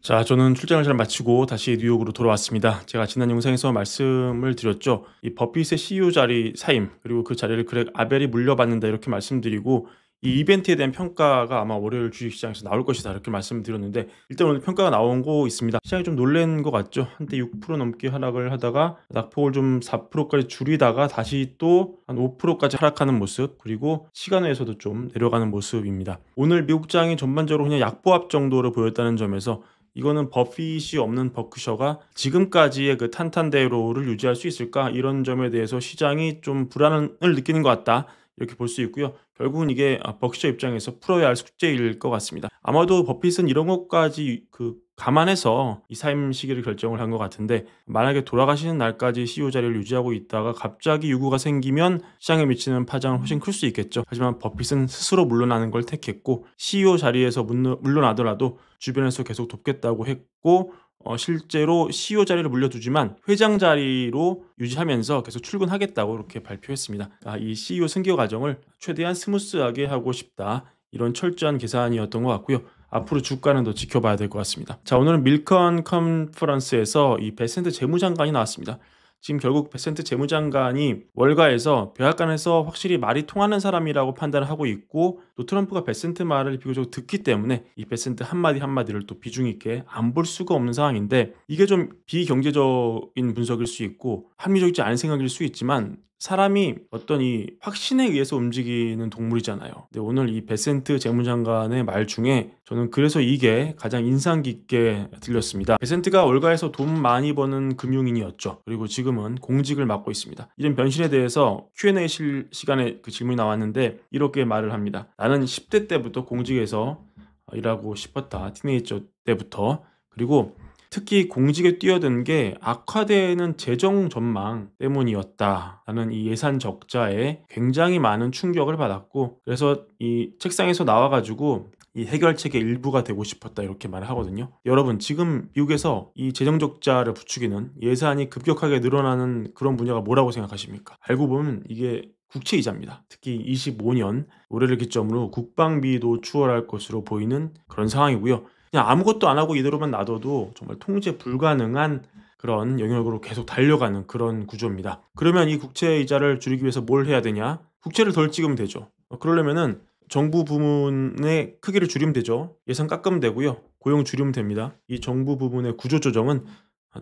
자, 저는 출장을 잘 마치고 다시 뉴욕으로 돌아왔습니다. 제가 지난 영상에서 말씀을 드렸죠. 이 버핏의 CEO 자리 사임, 그리고 그 자리를 그렉 아벨이 물려받는다 이렇게 말씀드리고, 이 이벤트에 대한 평가가 아마 월요일 주식시장에서 나올 것이다 이렇게 말씀드렸는데, 일단 오늘 평가가 나온 거 있습니다. 시장이 좀 놀란 것 같죠. 한때 6% 넘게 하락을 하다가 낙폭을 좀 4%까지 줄이다가 다시 또 한 5%까지 하락하는 모습, 그리고 시간외에서도 좀 내려가는 모습입니다. 오늘 미국장이 전반적으로 그냥 약보합 정도로 보였다는 점에서 이거는 버핏이 없는 버크셔가 지금까지의 그 탄탄대로를 유지할 수 있을까? 이런 점에 대해서 시장이 좀 불안을 느끼는 것 같다. 이렇게 볼 수 있고요. 결국은 이게 버크셔 입장에서 풀어야 할 숙제일 것 같습니다. 아마도 버핏은 이런 것까지 감안해서 이 사임 시기를 결정을 한 것 같은데, 만약에 돌아가시는 날까지 CEO 자리를 유지하고 있다가 갑자기 요구가 생기면 시장에 미치는 파장은 훨씬 클 수 있겠죠. 하지만 버핏은 스스로 물러나는 걸 택했고, CEO 자리에서 물러나더라도 주변에서 계속 돕겠다고 했고, 실제로 CEO 자리를 물려두지만 회장 자리로 유지하면서 계속 출근하겠다고 이렇게 발표했습니다. 이 CEO 승계 과정을 최대한 스무스하게 하고 싶다, 이런 철저한 계산이었던 것 같고요. 앞으로 주가는 더 지켜봐야 될 것 같습니다. 자, 오늘은 밀컨 컨퍼런스에서 이 베센트 재무장관이 나왔습니다. 지금 결국 베센트 재무장관이 월가에서 백악관에서 확실히 말이 통하는 사람이라고 판단을 하고 있고, 또 트럼프가 베센트 말을 비교적 듣기 때문에 이 베센트 한마디 한마디를 또 비중 있게 안 볼 수가 없는 상황인데, 이게 좀 비경제적인 분석일 수 있고 합리적이지 않은 생각일 수 있지만, 사람이 어떤 이 확신에 의해서 움직이는 동물이잖아요. 근데 오늘 이 베센트 재무장관의 말 중에 저는 그래서 이게 가장 인상 깊게 들렸습니다. 베센트가 월가에서 돈 많이 버는 금융인이었죠. 그리고 지금은 공직을 맡고 있습니다. 이런 변신에 대해서 Q&A 시간에 그 질문이 나왔는데 이렇게 말을 합니다. 나는 10대 때부터 공직에서 일하고 싶었다. 티네이저 때부터. 그리고 특히 공직에 뛰어든 게 악화되는 재정 전망 때문이었다. 나는 이 예산 적자에 굉장히 많은 충격을 받았고, 그래서 이 책상에서 나와가지고 이 해결책의 일부가 되고 싶었다, 이렇게 말을 하거든요. 여러분, 지금 미국에서 이 재정 적자를 부추기는 예산이 급격하게 늘어나는 그런 분야가 뭐라고 생각하십니까? 알고 보면 이게 국채 이자입니다. 특히 25년 올해를 기점으로 국방비도 추월할 것으로 보이는 그런 상황이고요. 그냥 아무것도 안 하고 이대로만 놔둬도 정말 통제 불가능한 그런 영역으로 계속 달려가는 그런 구조입니다. 그러면 이 국채 이자를 줄이기 위해서 뭘 해야 되냐? 국채를 덜 찍으면 되죠. 그러려면은 정부 부문의 크기를 줄이면 되죠. 예산 깎으면 되고요. 고용 줄이면 됩니다. 이 정부 부문의 구조 조정은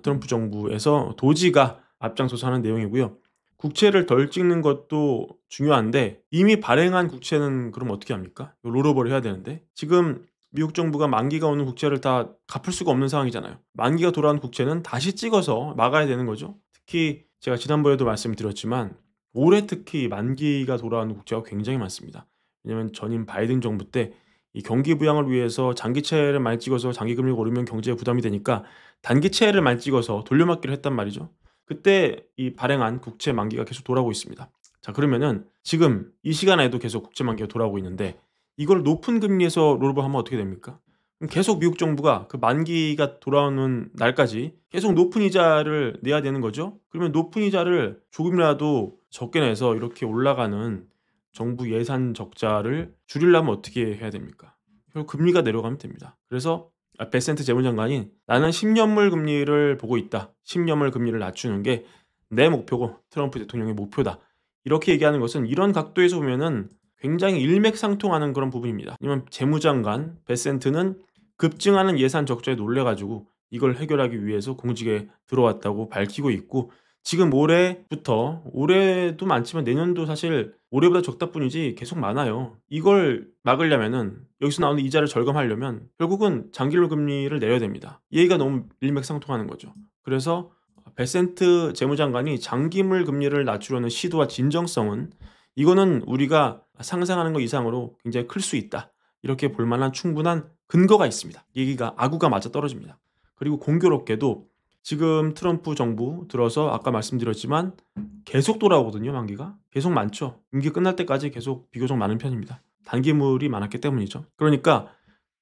트럼프 정부에서 도지가 앞장서서 하는 내용이고요. 국채를 덜 찍는 것도 중요한데, 이미 발행한 국채는 그럼 어떻게 합니까? 롤오버를 해야 되는데, 지금 미국 정부가 만기가 오는 국채를 다 갚을 수가 없는 상황이잖아요. 만기가 돌아온 국채는 다시 찍어서 막아야 되는 거죠. 특히 제가 지난번에도 말씀드렸지만 올해 특히 만기가 돌아오는 국채가 굉장히 많습니다. 왜냐하면 전임 바이든 정부 때 이 경기 부양을 위해서 장기채를 많이 찍어서 장기금리가 오르면 경제에 부담이 되니까 단기채를 많이 찍어서 돌려막기를 했단 말이죠. 그때 이 발행한 국채 만기가 계속 돌아오고 있습니다. 자, 그러면은 지금 이 시간에도 계속 국채 만기가 돌아오고 있는데, 이걸 높은 금리에서 롤오버하면 어떻게 됩니까? 그럼 계속 미국 정부가 그 만기가 돌아오는 날까지 계속 높은 이자를 내야 되는 거죠. 그러면 높은 이자를 조금이라도 적게 내서 이렇게 올라가는 정부 예산 적자를 줄이려면 어떻게 해야 됩니까? 결국 금리가 내려가면 됩니다. 그래서 베센트 재무장관이 나는 10년물 금리를 보고 있다. 10년물 금리를 낮추는 게 내 목표고 트럼프 대통령의 목표다. 이렇게 얘기하는 것은 이런 각도에서 보면은 굉장히 일맥상통하는 그런 부분입니다. 왜냐면 재무장관 베센트는 급증하는 예산 적자에 놀래가지고 이걸 해결하기 위해서 공직에 들어왔다고 밝히고 있고, 지금 올해도 많지만 내년도 사실 올해보다 적다 뿐이지 계속 많아요. 이걸 막으려면은, 여기서 나오는 이자를 절감하려면 결국은 장기로 금리를 내려야 됩니다. 이 얘기가 너무 일맥상통하는 거죠. 그래서 베센트 재무장관이 장기물 금리를 낮추려는 시도와 진정성은, 이거는 우리가 상상하는 것 이상으로 굉장히 클 수 있다, 이렇게 볼 만한 충분한 근거가 있습니다. 얘기가 아구가 맞아떨어집니다. 그리고 공교롭게도 지금 트럼프 정부 들어서 아까 말씀드렸지만 계속 돌아오거든요. 만기가 계속 많죠. 임기 끝날 때까지 계속 비교적 많은 편입니다. 단기물이 많았기 때문이죠. 그러니까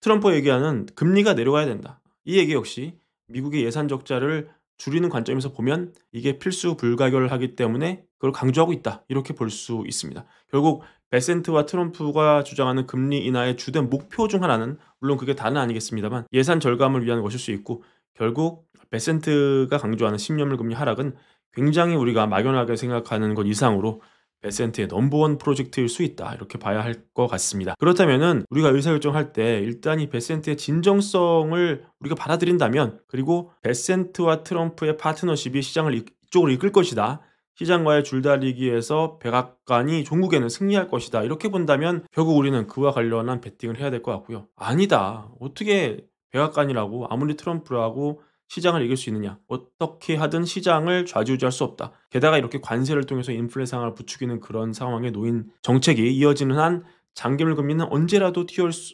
트럼프 얘기하는 금리가 내려가야 된다, 이 얘기 역시 미국의 예산 적자를 줄이는 관점에서 보면 이게 필수 불가결하기 때문에 그걸 강조하고 있다, 이렇게 볼 수 있습니다. 결국 베센트와 트럼프가 주장하는 금리 인하의 주된 목표 중 하나는, 물론 그게 다는 아니겠습니다만, 예산 절감을 위한 것일 수 있고, 결국 베센트가 강조하는 10년물 금리 하락은 굉장히 우리가 막연하게 생각하는 것 이상으로 베센트의 넘버원 프로젝트일 수 있다, 이렇게 봐야 할 것 같습니다. 그렇다면은 우리가 의사결정할 때 일단 이 베센트의 진정성을 우리가 받아들인다면, 그리고 베센트와 트럼프의 파트너십이 시장을 이쪽으로 이끌 것이다, 시장과의 줄다리기에서 백악관이 종국에는 승리할 것이다, 이렇게 본다면 결국 우리는 그와 관련한 베팅을 해야 될 것 같고요. 아니다, 어떻게 백악관이라고 아무리 트럼프라고 시장을 이길 수 있느냐, 어떻게 하든 시장을 좌지우지할 수 없다, 게다가 이렇게 관세를 통해서 인플레 상황을 부추기는 그런 상황에 놓인 정책이 이어지는 한 장기물 금리는 언제라도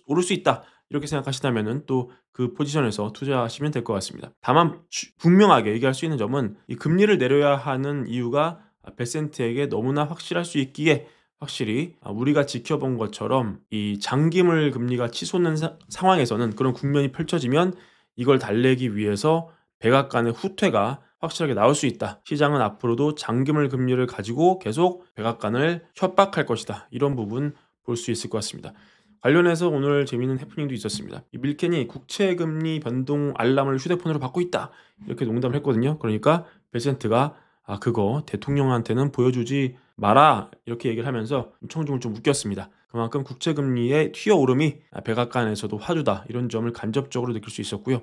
오를 수 있다, 이렇게 생각하시다면은 또 그 포지션에서 투자하시면 될 것 같습니다. 다만 분명하게 얘기할 수 있는 점은, 이 금리를 내려야 하는 이유가 베센트에게 너무나 확실할 수 있기에, 확실히 우리가 지켜본 것처럼 이 장기물 금리가 치솟는 상황에서는, 그런 국면이 펼쳐지면 이걸 달래기 위해서 백악관의 후퇴가 확실하게 나올 수 있다, 시장은 앞으로도 장기물 금리를 가지고 계속 백악관을 협박할 것이다, 이런 부분 볼 수 있을 것 같습니다. 관련해서 오늘 재미있는 해프닝도 있었습니다. 이 밀켄이 국채금리 변동 알람을 휴대폰으로 받고 있다, 이렇게 농담을 했거든요. 그러니까 베센트가 그거 대통령한테는 보여주지 마라, 이렇게 얘기를 하면서 청중을 좀 웃겼습니다. 그만큼 국채금리의 튀어오름이 백악관에서도 화두다, 이런 점을 간접적으로 느낄 수 있었고요.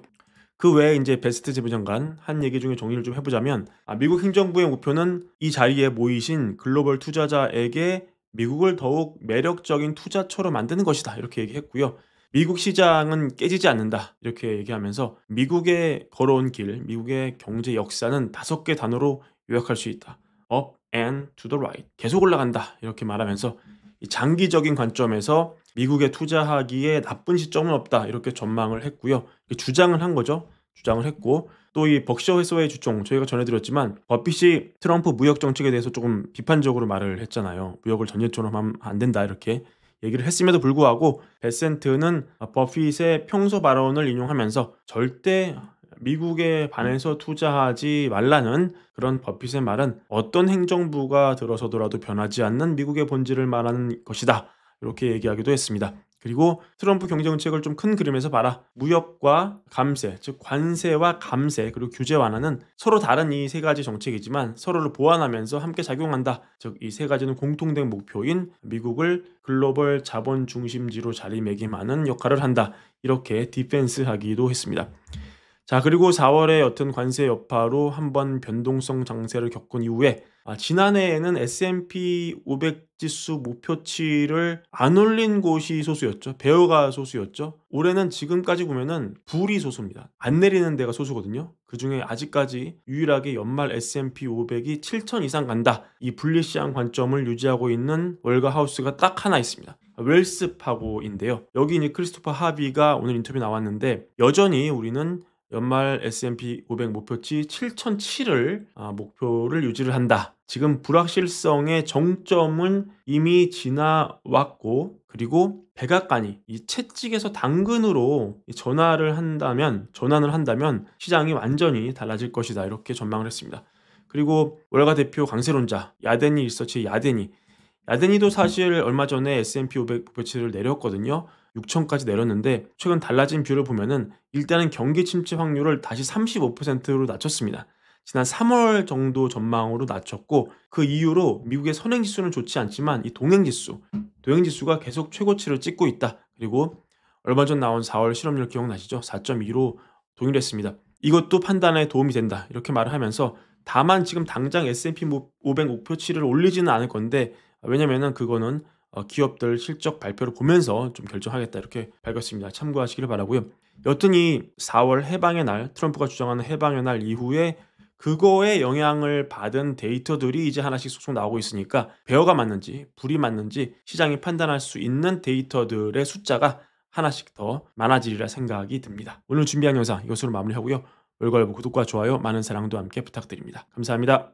그 외에 이제 베스트 재무장관 한 얘기 중에 정리를 좀 해보자면, 미국 행정부의 목표는 이 자리에 모이신 글로벌 투자자에게 미국을 더욱 매력적인 투자처로 만드는 것이다, 이렇게 얘기했고요. 미국 시장은 깨지지 않는다, 이렇게 얘기하면서 미국의 걸어온 길, 미국의 경제 역사는 5개 단어로 요약할 수 있다. Up and to the right. 계속 올라간다, 이렇게 말하면서 이 장기적인 관점에서 미국에 투자하기에 나쁜 시점은 없다, 이렇게 전망을 했고요. 주장을 한 거죠. 주장을 했고, 또 이 벅셔 해서웨이 주총, 저희가 전해드렸지만 버핏이 트럼프 무역 정책에 대해서 조금 비판적으로 말을 했잖아요. 무역을 전제처럼 하면 안 된다, 이렇게 얘기를 했음에도 불구하고 베센트는 버핏의 평소 발언을 인용하면서 절대 미국에 반해서 투자하지 말라는 그런 버핏의 말은 어떤 행정부가 들어서더라도 변하지 않는 미국의 본질을 말하는 것이다, 이렇게 얘기하기도 했습니다. 그리고 트럼프 경제정책을 좀 큰 그림에서 봐라. 무역과 감세, 즉 관세와 감세, 그리고 규제 완화는 서로 다른 이 세 가지 정책이지만 서로를 보완하면서 함께 작용한다. 즉 이 세 가지는 공통된 목표인 미국을 글로벌 자본 중심지로 자리매김하는 역할을 한다, 이렇게 디펜스하기도 했습니다. 자, 그리고 4월에 옅은 관세 여파로 한번 변동성 장세를 겪은 이후에 지난해에는 S&P 500 지수 목표치를 안 올린 곳이 소수였죠. 베어가 소수였죠. 올해는 지금까지 보면은 불이 소수입니다. 안 내리는 데가 소수거든요. 그중에 아직까지 유일하게 연말 S&P 500이 7,000 이상 간다, 이 불리시한 관점을 유지하고 있는 월가 하우스가 딱 하나 있습니다. 웰스파고인데요. 여기 이제 크리스토퍼 하비가 오늘 인터뷰 나왔는데, 여전히 우리는 연말 S&P 500 목표치 7,007을 목표를 유지를 한다. 지금 불확실성의 정점은 이미 지나왔고, 그리고 백악관이 이 채찍에서 당근으로 전환을 한다면 시장이 완전히 달라질 것이다, 이렇게 전망을 했습니다. 그리고 월가 대표 강세론자 야데니 리서치의 야데니도 사실 얼마 전에 S&P 500 목표치를 내렸거든요. 6,000까지 내렸는데 최근 달라진 뷰를 보면은 일단은 경기 침체 확률을 다시 35%로 낮췄습니다. 지난 3월 정도 전망으로 낮췄고, 그 이후로 미국의 선행지수는 좋지 않지만 이 도행지수가 계속 최고치를 찍고 있다. 그리고 얼마 전 나온 4월 실업률 기억나시죠? 4.2로 동일했습니다. 이것도 판단에 도움이 된다, 이렇게 말을 하면서, 다만 지금 당장 S&P 500 목표치를 올리지는 않을 건데, 왜냐면은 그거는 기업들 실적 발표를 보면서 좀 결정하겠다, 이렇게 밝혔습니다. 참고하시기를 바라고요. 여튼 이 4월 해방의 날, 트럼프가 주장하는 해방의 날 이후에 그거에 영향을 받은 데이터들이 이제 하나씩 속속 나오고 있으니까 베어가 맞는지 불이 맞는지 시장이 판단할 수 있는 데이터들의 숫자가 하나씩 더 많아지리라 생각이 듭니다. 오늘 준비한 영상 이것으로 마무리하고요. 월가일보 구독과 좋아요, 많은 사랑도 함께 부탁드립니다. 감사합니다.